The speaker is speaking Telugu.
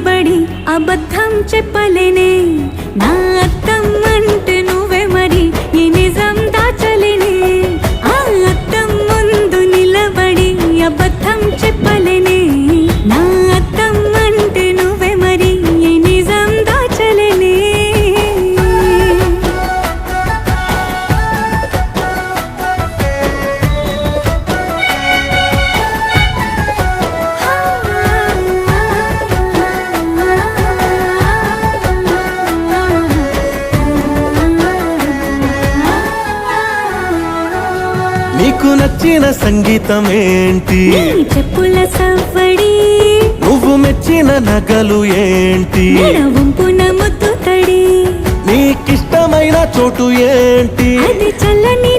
నిలబడి అబద్ధం చెప్పలేనే నా అద్దం అంటే నువ్వే మరి ఈ నిజం దాచలేనే ఆ అద్దం ముందు నిలబడి అబద్ధం చెప్పలేనే నా అద్దం అంటే నువ్వే మరి ఈ నిజం దాచలేనే నీకు నచ్చిన సంగీతం ఏంటి నీ చెప్పుల సవ్వడి నువ్వు మెచ్చిన నగలు ఏంటి వంపున ముద్దు తడి నీకిష్టమైన చోటు ఏంటి అది చల్లని